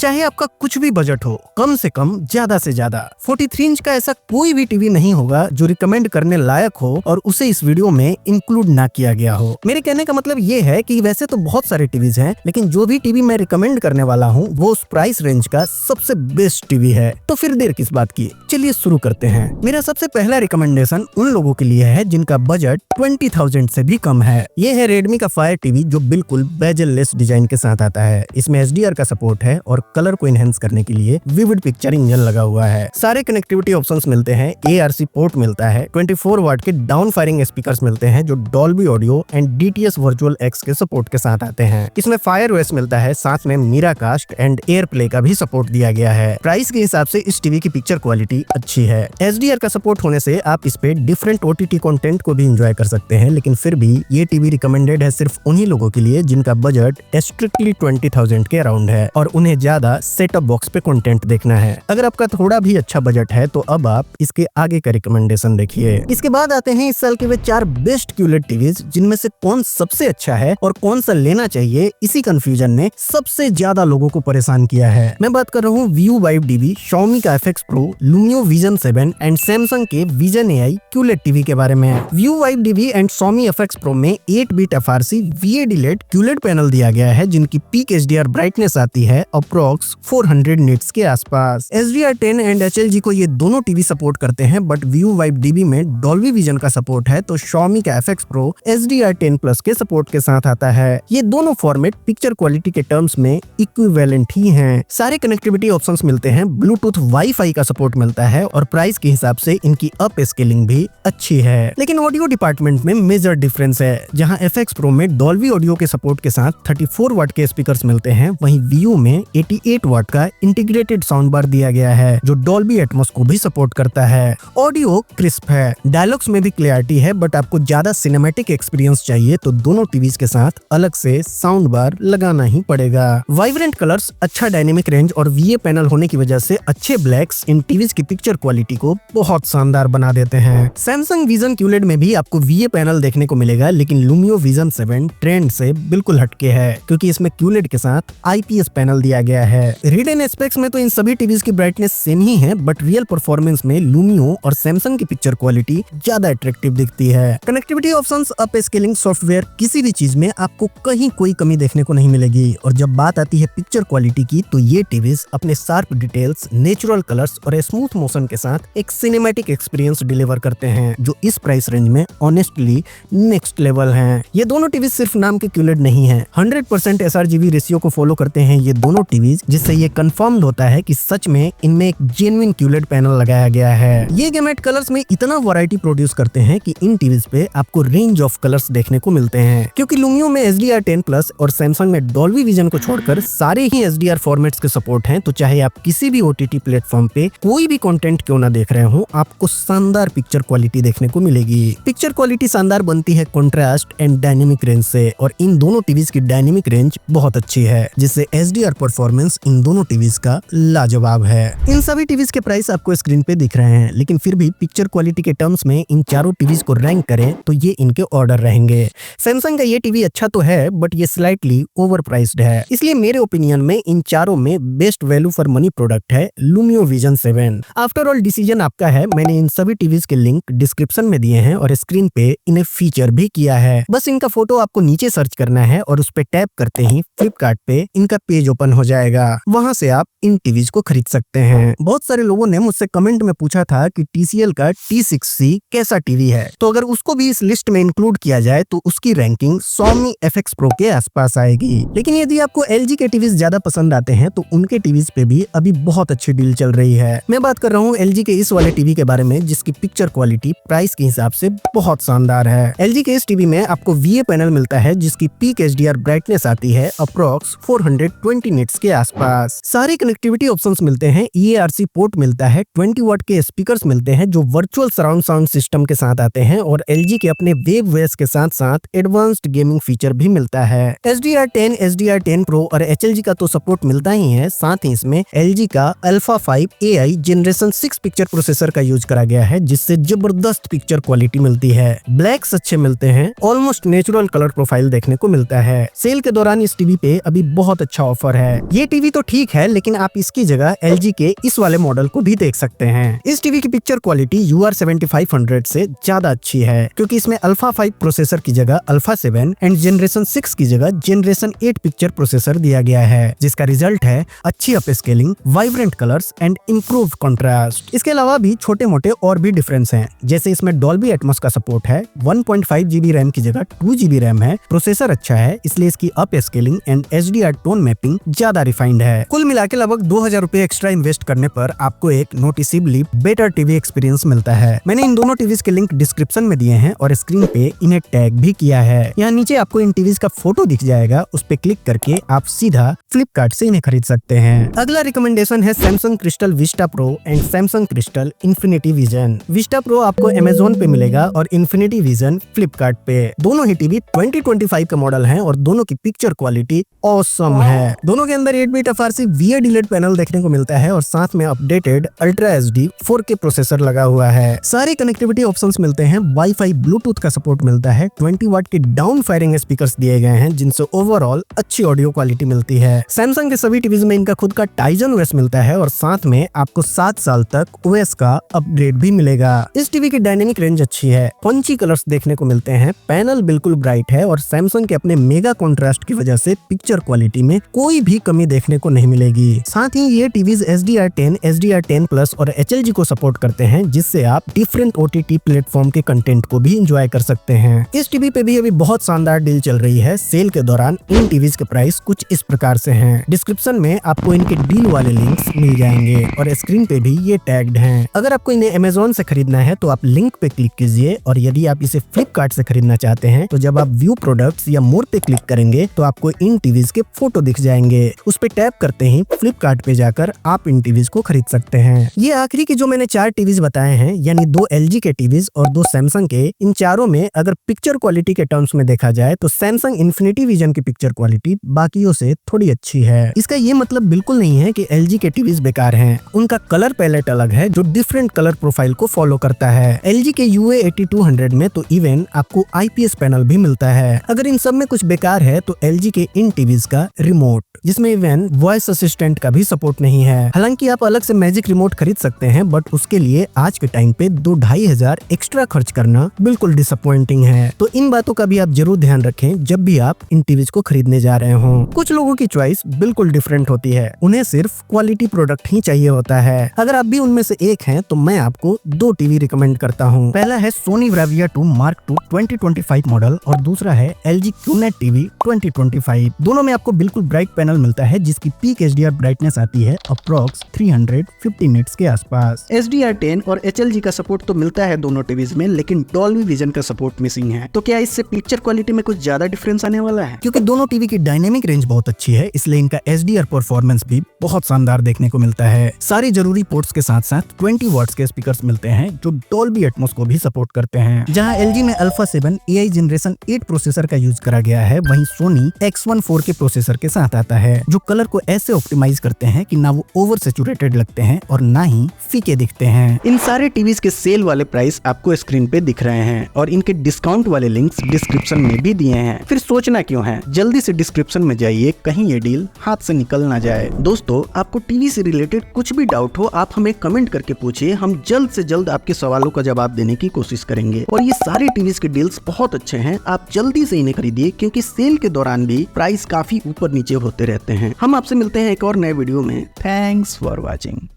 चाहे आपका कुछ भी बजट हो, कम से कम ज्यादा से ज्यादा 43 इंच का ऐसा कोई भी टीवी नहीं होगा जो रिकमेंड करने लायक हो और उसे इस वीडियो में इंक्लूड ना किया गया हो। मेरे कहने का मतलब ये है कि वैसे तो बहुत सारे टीवीज हैं, लेकिन जो भी टीवी मैं रिकमेंड करने वाला हूँ वो उस प्राइस रेंज का सबसे बेस्ट टीवी है। तो फिर देर किस बात की, चलिए शुरू करते हैं। मेरा सबसे पहला रिकमेंडेशन उन लोगों के लिए है जिनका बजट 20,000 से भी कम है। ये है रेडमी का फायर टीवी जो बिल्कुल बेजल लेस डिजाइन के साथ आता है। इसमें HDR का सपोर्ट है और कलर को एनहेंस करने के लिए विविड पिक्चर इंजन लगा हुआ है। सारे कनेक्टिविटी ऑप्शंस मिलते हैं, ARC पोर्ट मिलता है, 24 वाट के डाउन फायरिंग स्पीकर्स मिलते हैं जो Dolby audio and DTS virtual X के सपोर्ट के साथ आते हैं। इसमें फायर OS मिलता है, साथ में मीराकास्ट एंड एयर प्ले का भी सपोर्ट दिया गया है। प्राइस के हिसाब से इस टीवी की पिक्चर क्वालिटी अच्छी है। HDR का सपोर्ट होने से आप इस पे डिफरेंट OTT कंटेंट को भी एंजॉय कर सकते हैं, लेकिन फिर भी ये टीवी रिकमेंडेड है सिर्फ उन्हीं लोगों के लिए जिनका बजट स्ट्रिक्टली 20,000 के अराउंड है और उन्हें ज्यादा सेट टॉप बॉक्स पे कंटेंट देखना है। अगर आपका थोड़ा भी अच्छा बजट है तो अब आप इसके आगे का रिकमेंडेशन देखिए। इसके बाद आते हैं इस साल के वे 4 बेस्ट QLED टीवीज, जिनमें से कौन सबसे अच्छा है और कौन सा लेना चाहिए, इसी कंफ्यूजन ने सबसे ज्यादा लोगों को परेशान किया है। मैं बात कर रहा हूँ View Vive DB, Xiaomi का FX Pro, Lumio Vision 7 and Samsung के Vision AI QLED टीवी के बारे में। View Vive DB and Xiaomi FX Pro में 8-bit FRC VAD LED QLED panel दिया गया है, जिनकी पीक HDR ब्राइटनेस आती है अप्रोक्स 400 निट्स के आसपास। HDR10 एंड HLG को ये दोनों टीवी सपोर्ट करते हैं, बट View Vive DB में Dolby Vision का सपोर्ट है, तो Xiaomi का FX Pro HDR10 Plus के सपोर्ट के साथ आता है। ये दोनों फॉर्मेट पिक्चर क्वालिटी के टर्म्स में इक्विवेलेंट ही हैं। सारे कनेक्टिविटी ऑप्शंस मिलते हैं, ब्लूटूथ वाईफाई का सपोर्ट मिलता है और प्राइस के हिसाब से इनकी अप स्केलिंग भी अच्छी है। लेकिन ऑडियो डिपार्टमेंट में मेजर डिफरेंस है। जहां FX Pro में डॉल्बी ऑडियो के सपोर्ट के साथ 34 वाट के स्पीकर्स मिलते हैं, वहीं View में 88 वाट का इंटीग्रेटेड साउंड बार दिया गया है जो डॉल्बी एटमॉस को भी सपोर्ट करता है। ऑडियो क्रिस्प है, डायलॉग्स में भी क्लैरिटी है, बट आपको ज्यादा सिनेमैटिक एक्सपीरियंस चाहिए तो दोनों टीवीज के साथ अलग से साउंड बार लगाना ही पड़ेगा। वाइब्रेंट कलर्स, अच्छा डायनेमिक रेंज और VA पैनल होने की वजह से अच्छे ब्लैक्स इन टीवीज की पिक्चर क्वालिटी को बहुत शानदार बना देते हैं। Samsung Vision QLED में भी आपको VA पैनल देखने को मिलेगा, लेकिन Lumio Vision 7 ट्रेंड से बिल्कुल हटके है क्योंकि इसमें QLED के साथ IPS पैनल दिया गया है। रीड एंड एस्पेक्ट्स में तो इन सभी टीवीज की ब्राइटनेस सेम ही है, बट रियल परफॉर्मेंस में Lumio और Samsung की पिक्चर क्वालिटी ज्यादा अट्रैक्टिव दिखती है। Connectivity options, up scaling, software, किसी भी चीज में आपको कहीं कोई कमी देखने को नहीं मिलेगी। और जब बात आती है पिक्चर क्वालिटी की, तो ये टीवीज अपने शार्प डिटेल्स, नेचुरल कलर्स और स्मूथ मोशन के साथ एक सिनेमैटिक एक्सपीरियंस डिलीवर करते हैं जो इस प्राइस रेंज में ऑनेस्टली नेक्स्ट लेवल हैं। ये दोनों टीवीज सिर्फ नाम के QLED नहीं है, 100% sRGB रेशियो को फॉलो करते हैं ये दोनों टीवीज, जिससे ये कंफर्म्ड होता है कि सच में इनमें एक जेन्युइन QLED पैनल लगाया गया है। ये गेमेट कलर्स में इतना वैरायटी प्रोड्यूस करते हैं कि इन टीवीज पे आपको रेंज ऑफ कलर्स देखने को मिलते हैं। क्योंकि Lumio में HDR10 Plus और Samsung में Dolby Vision को छोड़कर सारे ही HDR फॉर्मेट्स के सपोर्ट हैं, तो चाहे आप किसी भी OTT प्लेटफॉर्म पे कोई भी कंटेंट क्यों ना देख रहे हो, आपको शानदार पिक्चर क्वालिटी देखने को मिलेगी। पिक्चर क्वालिटी शानदार बनती है कंट्रास्ट एंड डायनेमिक रेंज से, और इन दोनों टीवीज की डायनेमिक रेंज बहुत अच्छी है, जिससे HDR परफॉर्मेंस इन दोनों टीवीज का लाजवाब है। इन सभी टीवीज के प्राइस आपको स्क्रीन पे दिख रहे हैं, लेकिन फिर भी पिक्चर क्वालिटी के टर्म्स में इन चारों टीवीज को रैंक करें तो ये इनके ऑर्डर रहेंगे। सैमसंग का ये टीवी अच्छा तो है, बट ये स्लाइटली ओवर प्राइस्ड है, इसलिए मेरे ओपिनियन में इन चारों में best value for money product है Lumio Vision 7। After all decision आपका है। मैंने इन सभी टीवीज के लिंक डिस्क्रिप्शन में दिए हैं और स्क्रीन पे इन्हें फीचर भी किया है। बस इनका फोटो आपको नीचे सर्च करना है और उस पे टैप करते ही फ्लिपकार्ट पे इनका पेज ओपन हो जाएगा। वहां से आप इन टीवीज को खरीद सकते हैं। बहुत सारे लोगों ने मुझसे कमेंट में पूछा था कि TCL का T6C कैसा टीवी है, तो अगर उसको भी इस लिस्ट में इंक्लूड किया जाए तो उसकी रैंकिंग Xiaomi FX Pro के आसपास आएगी। लेकिन यदि आपको LG के टीवीज ज्यादा पसंद आते हैं तो उनके टीवीज पे भी अभी बहुत अच्छी डील चल रही है। मैं बात कर रहा हूँ LG के इस वाले टीवी के बारे में, जिसकी पिक्चर क्वालिटी प्राइस के हिसाब से बहुत शानदार है। LG के इस टीवी में आपको VA पैनल मिलता है, जिसकी पीक HDR ब्राइटनेस आती है अप्रोक्स 420 निट्स के आसपास। सारे कनेक्टिविटी ऑप्शंस मिलते हैं, EARC पोर्ट मिलता है, 20 वाट के स्पीकर्स मिलते हैं जो वर्चुअल सराउंड साउंड सिस्टम के साथ आते हैं, और LG के अपने वेव OS के साथ साथ एडवांस्ड गेमिंग फीचर भी मिलता है। HDR10, HDR10 Pro और HLG का तो सपोर्ट मिलता ही है, साथ ही इसमें LG का Alpha 5 AI generation 6 picture processor का यूज करा गया है, जिससे जबरदस्त पिक्चर क्वालिटी मिलती है। ब्लैक्स अच्छे मिलते हैं, ऑलमोस्ट नेचुरल कलर प्रोफाइल देखने को मिलता है। सेल के दौरान इस टीवी पे अभी बहुत अच्छा ऑफर है। ये टीवी तो ठीक है, लेकिन आप इसकी जगह LG के इस वाले मॉडल को भी देख सकते हैं। इस टीवी की पिक्चर क्वालिटी UR7500 से ज्यादा अच्छी है, क्योंकि इसमें अल्फा 5 प्रोसेसर की जगह अल्फा 7 एंड जनरेशन 6 की जगह जनरेशन 8 पिक्चर प्रोसेसर दिया गया है, जिसका रिजल्ट है अच्छी up scaling, vibrant colours and improve contrast. इसके अलावा भी छोटे मोटे और भी डिफरेंस हैं, जैसे इसमें डॉल्बी एटमॉस का सपोर्ट है, 1.5 GB रैम की जगह 2 GB रैम है, प्रोसेसर अच्छा है, इसलिए इसकी up scaling and HDR tone mapping ज्यादा रिफाइंड है। कुल मिला के लगभग 2000 रुपए एक्स्ट्रा इन्वेस्ट करने पर आपको एक नोटिसेबली बेटर टीवी एक्सपीरियंस मिलता है। मैंने इन दोनों टीवीज के लिंक डिस्क्रिप्शन में दिए हैं और स्क्रीन पे इन्हें टैग भी किया है। यहाँ नीचे आपको इन टीवीज का फोटो दिख जाएगा, उस पे क्लिक करके आप सीधा फ्लिपकार्ट से इन्हें खरीद सकते हैं। अगला रिकमेंडेशन है Samsung crystal Vista pro and Samsung crystal infinity vision. Vista pro आपको अमेजोन पे मिलेगा और इन्फिनिटी विजन फ्लिपकार्ट पे। दोनों ही टीवी 2025 का मॉडल है और दोनों की पिक्चर क्वालिटी ऑसम है। दोनों के अंदर 8-बिट FRC VIA डिलेट पैनल देखने को मिलता है और साथ में updated ultra HD 4K processor लगा हुआ है। सारी कनेक्टिविटी ऑप्शंस मिलते हैं, वाईफाई ब्लूटूथ का सपोर्ट मिलता है, 20 वाट के डाउन फायरिंग स्पीकर्स दिए गए हैं, जिनसे ओवरऑल अच्छी ऑडियो क्वालिटी मिलती है। सैमसंग के सभी टीवीज में इनका खुद का टाइजन OS मिलता है और साथ में आपको 7 साल तक OS का अपग्रेड भी मिलेगा। इस टीवी की डायनेमिक रेंज अच्छी है, पंची कलर्स देखने को मिलते हैं, पैनल बिल्कुल ब्राइट है और सैमसंग के अपने मेगा कॉन्ट्रास्ट की वजह से पिक्चर क्वालिटी में कोई भी कमी देखने को नहीं मिलेगी। साथ ही ये टीवीज HDR10, HDR10 प्लस और HLG को सपोर्ट करते हैं, जिससे आप डिफरेंट OTT प्लेटफॉर्म के कंटेंट को भी एंजॉय कर सकते हैं। इस टीवी पे भी अभी बहुत शानदार डील चल रही है। सेल के दौरान इन टीवीज के प्राइस कुछ इस प्रकार से हैं। डिस्क्रिप्शन में आपको इनके डील वाले लिंक्स मिल जाएंगे और स्क्रीन पे भी ये टैग्ड हैं। अगर आपको इन्हें अमेजोन से खरीदना है तो आप लिंक पे क्लिक कीजिए, और यदि आप इसे फ्लिपकार्ट से खरीदना चाहते हैं तो जब आप व्यू प्रोडक्ट्स या मोर पे क्लिक करेंगे तो आपको इन टीवीज के फोटो दिख जाएंगे। उस पे टैप करते ही फ्लिपकार्ट पे जाकर आप इन टीवीज को खरीद सकते हैं। ये आखिरी की जो मैंने 4 टीवीज बताए हैं, यानी 2 LG के टीवीज और 2 सैमसंग के, इन चारों में अगर पिक्चर क्वालिटी के टर्म्स में देखा जाए तो सैमसंग इन्फिनिटी विजन की पिक्चर क्वालिटी बाकियों से थोड़ी अच्छी है। इसका ये मतलब बिल्कुल नहीं है कि LG के टीवीज बेकार हैं। उनका कलर पैलेट अलग है जो डिफरेंट कलर प्रोफाइल को फॉलो करता है। LG के UA8200 में तो इवन आपको IPS पैनल भी मिलता है। अगर इन सब में कुछ बेकार है तो LG के इन टीवीज का रिमोट, जिसमें इवन वॉइस असिस्टेंट का भी सपोर्ट नहीं है। हालांकि आप अलग से मैजिक रिमोट खरीद सकते हैं, बट उसके लिए आज के टाइम पे 2-2.5 हजार एक्स्ट्रा खर्च करना बिल्कुल डिसअपॉइंटिंग है। तो इन बातों का भी आप जरूर ध्यान रखें जब भी आप इन टीवीज को खरीदने जा रहे हो। कुछ लोगों की चॉइस बिल्कुल डिफरेंट होती है, उन्हें सिर्फ क्वालिटी प्रोडक्ट ही चाहिए होता है। अगर आप भी उनमें से एक हैं तो मैं आपको 2 टीवी रिकमेंड करता हूँ। पहला है Sony Bravia 2 Mark II 2025 model और दूसरा है LG QNET TV 2025। दोनों में आपको बिल्कुल ब्राइट पैनल मिलता है, जिसकी पीक HDR ब्राइटनेस आती है अप्रॉक्स 350 निट्स के आसपास। HDR10 और HLG का सपोर्ट तो मिलता है दोनों टीवीज में, लेकिन डॉल्बी विजन का सपोर्ट मिसिंग है। तो क्या इससे पिक्चर क्वालिटी में कुछ ज्यादा डिफरेंस आने वाला है? क्योंकि दोनों टीवी की डायनेमिक रेंज बहुत अच्छी है, इसलिए इनका HDR परफॉर्मेंस भी बहुत शानदार देखने को मिलता है। सारी जरूरी पोर्ट्स के साथ साथ 20 वॉट्स के स्पीकर्स मिलते हैं जो डॉल्बी एटमॉस को भी सपोर्ट करते हैं। जहां LG में अल्फा 7 AI जनरेशन 8 प्रोसेसर का यूज करा गया है, वहीं सोनी X1 4K प्रोसेसर के साथ आता है, जो कलर को ऐसे ऑप्टिमाइज करते हैं कि ना वो ओवर सैचुरेटेड लगते हैं और ना ही फीके दिखते हैं। इन सारे टीवीज के सेल वाले प्राइस आपको स्क्रीन पे दिख रहे हैं और इनके डिस्काउंट वाले लिंक्स डिस्क्रिप्शन में भी दिए हैं। फिर सोचना क्यों है, जल्दी से डिस्क्रिप्शन में जाइए, कहीं ये डील हाथ से निकल ना जाए। दोस्तों, आपको टीवी से रिलेटेड कुछ भी डाउट हो आप हमें कमेंट करके पूछिए, हम जल्द से जल्द आपके सवालों का जवाब देने की कोशिश करेंगे। और ये सारे टीवीज के डील्स बहुत अच्छे हैं, आप जल्दी से इन्हें खरीदिए, क्योंकि सेल के दौरान भी प्राइस काफी ऊपर नीचे होते रहते हैं। हम आपसे मिलते हैं एक और नए वीडियो में। Thanks for watching.